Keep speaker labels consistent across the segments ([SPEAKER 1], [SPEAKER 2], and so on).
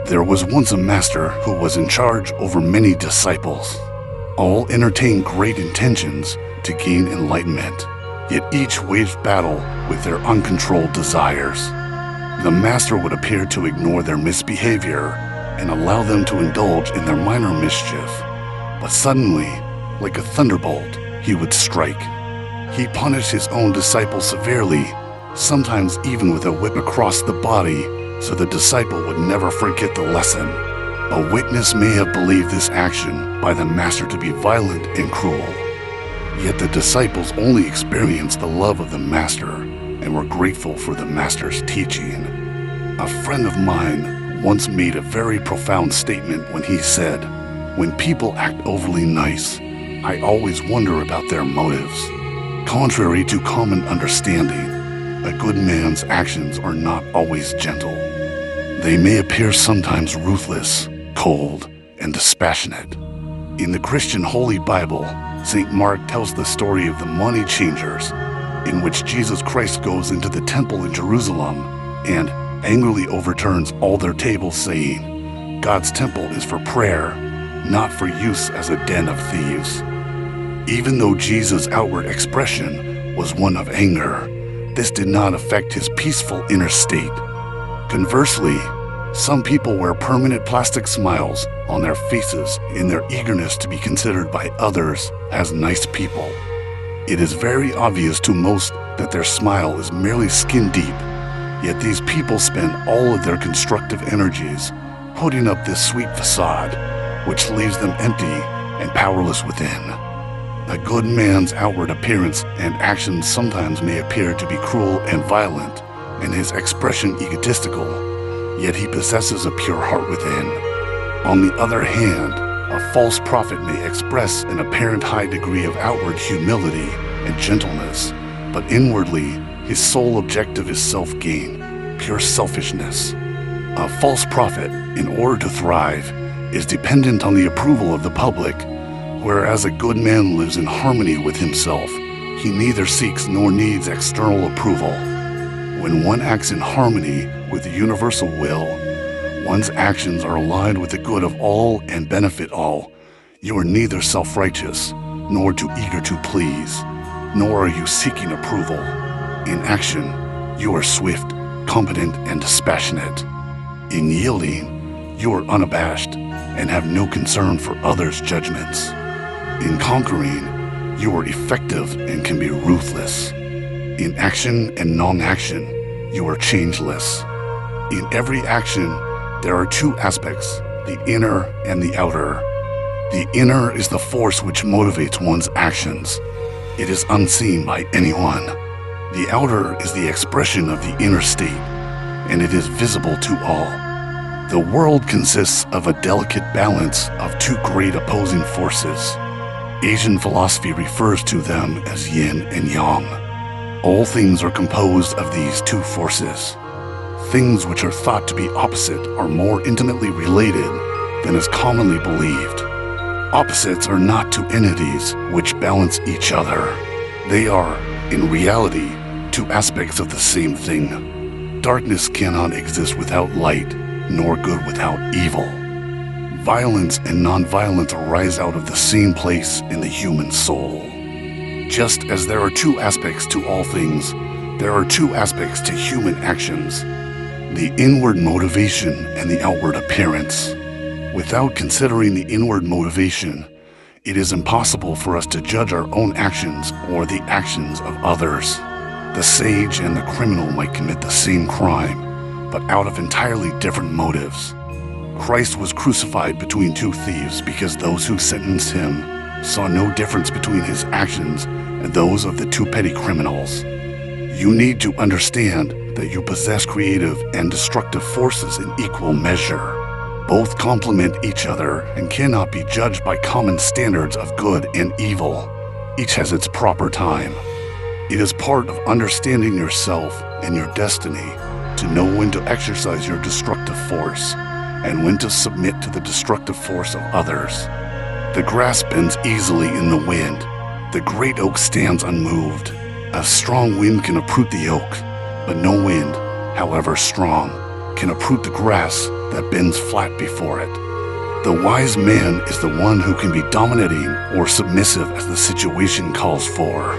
[SPEAKER 1] There was once a master who was in charge over many disciples. All entertained great intentions to gain enlightenment, yet each waged battle with their uncontrolled desires. The master would appear to ignore their misbehavior and allow them to indulge in their minor mischief. But suddenly, like a thunderbolt, he would strike. He punished his own disciples severely, sometimes even with a whip across the body, so the disciple would never forget the lesson. A witness may have believed this action by the master to be violent and cruel. Yet the disciples only experienced the love of the master and were grateful for the master's teaching. A friend of mine once made a very profound statement when he said, "When people act overly nice, I always wonder about their motives." Contrary to common understanding, a good man's actions are not always gentle. They may appear sometimes ruthless, cold, and dispassionate. In the Christian Holy Bible, St. Mark tells the story of the money changers, in which Jesus Christ goes into the temple in Jerusalem and angrily overturns all their tables, saying, "God's temple is for prayer, not for use as a den of thieves." Even though Jesus' outward expression was one of anger, this did not affect his peaceful inner state. Conversely, some people wear permanent plastic smiles on their faces in their eagerness to be considered by others as nice people. It is very obvious to most that their smile is merely skin deep, yet these people spend all of their constructive energies putting up this sweet facade, which leaves them empty and powerless within. A good man's outward appearance and actions sometimes may appear to be cruel and violent, and his expression egotistical, yet he possesses a pure heart within. On the other hand, a false prophet may express an apparent high degree of outward humility and gentleness, but inwardly his sole objective is self-gain, pure selfishness. A false prophet, in order to thrive, is dependent on the approval of the public, whereas a good man lives in harmony with himself. He neither seeks nor needs external approval. When one acts in harmony with the universal will, one's actions are aligned with the good of all and benefit all. You are neither self-righteous, nor too eager to please, nor are you seeking approval. In action, you are swift, competent, and dispassionate. In yielding, you are unabashed and have no concern for others' judgments. In conquering, you are effective and can be ruthless. In action and non-action, you are changeless. In every action, there are two aspects, the inner and the outer. The inner is the force which motivates one's actions. It is unseen by anyone. The outer is the expression of the inner state, and it is visible to all. The world consists of a delicate balance of two great opposing forces. Asian philosophy refers to them as yin and yang. All things are composed of these two forces. Things which are thought to be opposite are more intimately related than is commonly believed. Opposites are not two entities which balance each other. They are, in reality, two aspects of the same thing. Darkness cannot exist without light, nor good without evil. Violence and non-violence arise out of the same place in the human soul. Just as there are two aspects to all things, there are two aspects to human actions: the inward motivation and the outward appearance. Without considering the inward motivation, it is impossible for us to judge our own actions or the actions of others. The sage and the criminal might commit the same crime, but out of entirely different motives. Christ was crucified between two thieves because those who sentenced him saw no difference between his actions and those of the two petty criminals. You need to understand that you possess creative and destructive forces in equal measure. Both complement each other and cannot be judged by common standards of good and evil. Each has its proper time. It is part of understanding yourself and your destiny to know when to exercise your destructive force and when to submit to the destructive force of others. The grass bends easily in the wind. The great oak stands unmoved. A strong wind can uproot the oak, but no wind, however strong, can uproot the grass that bends flat before it. The wise man is the one who can be dominating or submissive as the situation calls for.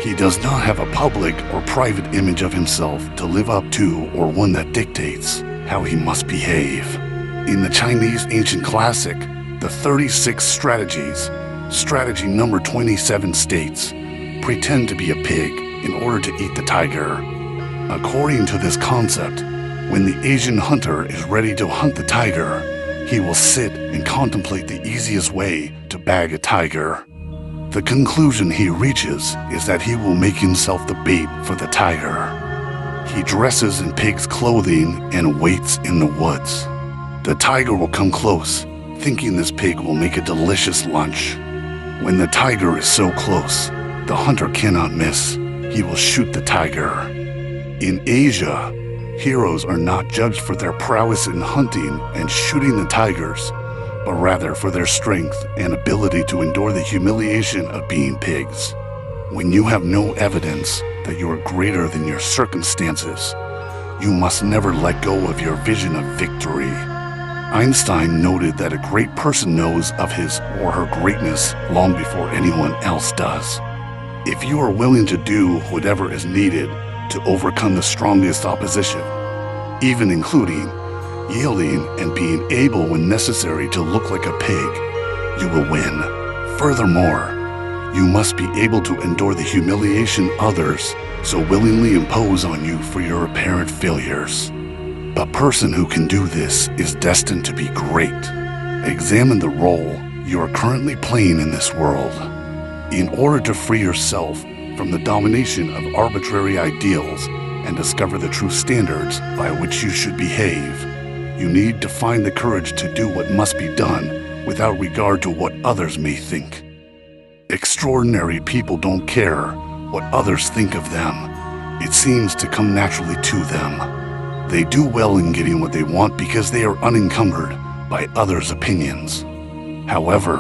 [SPEAKER 1] He does not have a public or private image of himself to live up to or one that dictates how he must behave. In the Chinese ancient classic, The 36 Strategies, strategy number 27 states, pretend to be a pig in order to eat the tiger. According to this concept, when the Asian hunter is ready to hunt the tiger, he will sit and contemplate the easiest way to bag a tiger. The conclusion he reaches is that he will make himself the bait for the tiger. He dresses in pig's clothing and waits in the woods. The tiger will come close, thinking this pig will make a delicious lunch. When the tiger is so close, the hunter cannot miss. He will shoot the tiger. In Asia, heroes are not judged for their prowess in hunting and shooting the tigers, but rather for their strength and ability to endure the humiliation of being pigs. When you have no evidence that you are greater than your circumstances, you must never let go of your vision of victory. Einstein noted that a great person knows of his or her greatness long before anyone else does. If you are willing to do whatever is needed to overcome the strongest opposition, even including yielding and being able when necessary to look like a pig, you will win. Furthermore, you must be able to endure the humiliation others so willingly impose on you for your apparent failures. A person who can do this is destined to be great. Examine the role you are currently playing in this world. In order to free yourself from the domination of arbitrary ideals and discover the true standards by which you should behave, you need to find the courage to do what must be done without regard to what others may think. Extraordinary people don't care what others think of them. It seems to come naturally to them. They do well in getting what they want because they are unencumbered by others' opinions. However,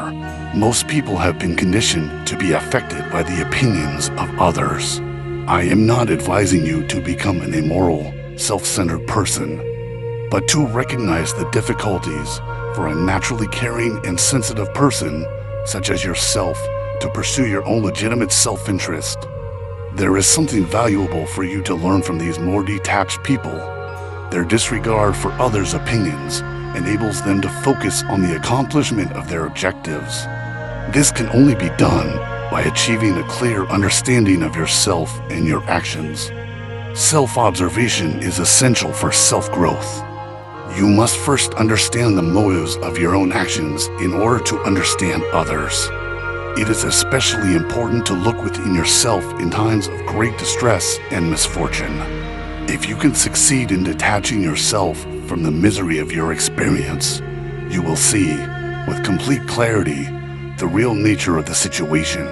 [SPEAKER 1] most people have been conditioned to be affected by the opinions of others. I am not advising you to become an immoral, self-centered person, but to recognize the difficulties for a naturally caring and sensitive person, such as yourself, to pursue your own legitimate self-interest. There is something valuable for you to learn from these more detached people. Their disregard for others' opinions enables them to focus on the accomplishment of their objectives. This can only be done by achieving a clear understanding of yourself and your actions. Self-observation is essential for self-growth. You must first understand the motives of your own actions in order to understand others. It is especially important to look within yourself in times of great distress and misfortune. If you can succeed in detaching yourself from the misery of your experience, you will see, with complete clarity, the real nature of the situation.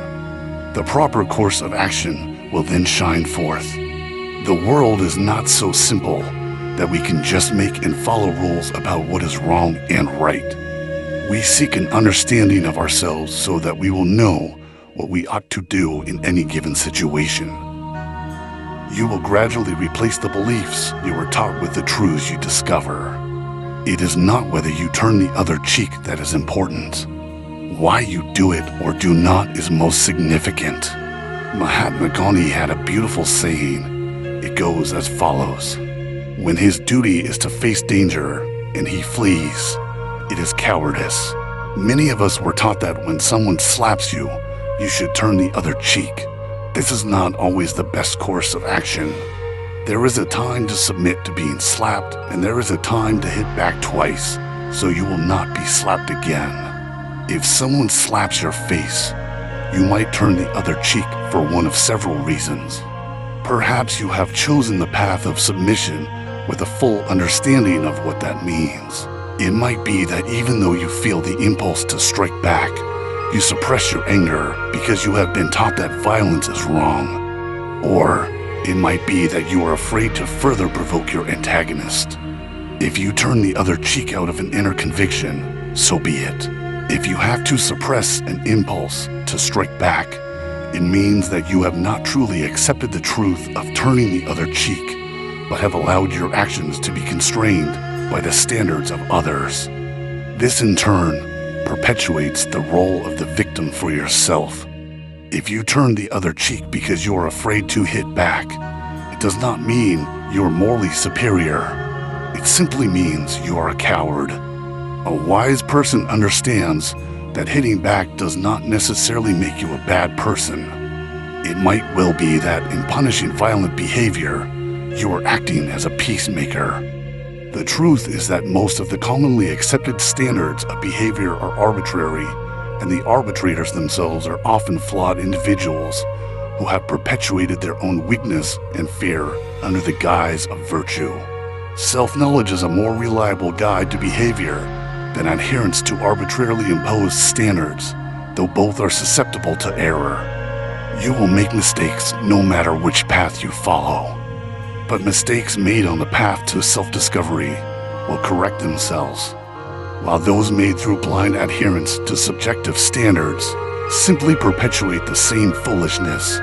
[SPEAKER 1] The proper course of action will then shine forth. The world is not so simple that we can just make and follow rules about what is wrong and right. We seek an understanding of ourselves so that we will know what we ought to do in any given situation. You will gradually replace the beliefs you were taught with the truths you discover. It is not whether you turn the other cheek that is important. Why you do it or do not is most significant. Mahatma Gandhi had a beautiful saying. It goes as follows: when his duty is to face danger and he flees, it is cowardice. Many of us were taught that when someone slaps you, you should turn the other cheek. This is not always the best course of action. There is a time to submit to being slapped, and there is a time to hit back twice, so you will not be slapped again. If someone slaps your face, you might turn the other cheek for one of several reasons. Perhaps you have chosen the path of submission with a full understanding of what that means. It might be that even though you feel the impulse to strike back, you suppress your anger because you have been taught that violence is wrong. Or it might be that you are afraid to further provoke your antagonist. If you turn the other cheek out of an inner conviction, so be it. If you have to suppress an impulse to strike back, it means that you have not truly accepted the truth of turning the other cheek, but have allowed your actions to be constrained by the standards of others. This in turn perpetuates the role of the victim for yourself. If you turn the other cheek because you're afraid to hit back, it does not mean you're morally superior. It simply means you are a coward. A wise person understands that hitting back does not necessarily make you a bad person. It might well be that in punishing violent behavior, you are acting as a peacemaker. The truth is that most of the commonly accepted standards of behavior are arbitrary, and the arbitrators themselves are often flawed individuals who have perpetuated their own weakness and fear under the guise of virtue. Self-knowledge is a more reliable guide to behavior than adherence to arbitrarily imposed standards, though both are susceptible to error. You will make mistakes no matter which path you follow, but mistakes made on the path to self-discovery will correct themselves, while those made through blind adherence to subjective standards simply perpetuate the same foolishness.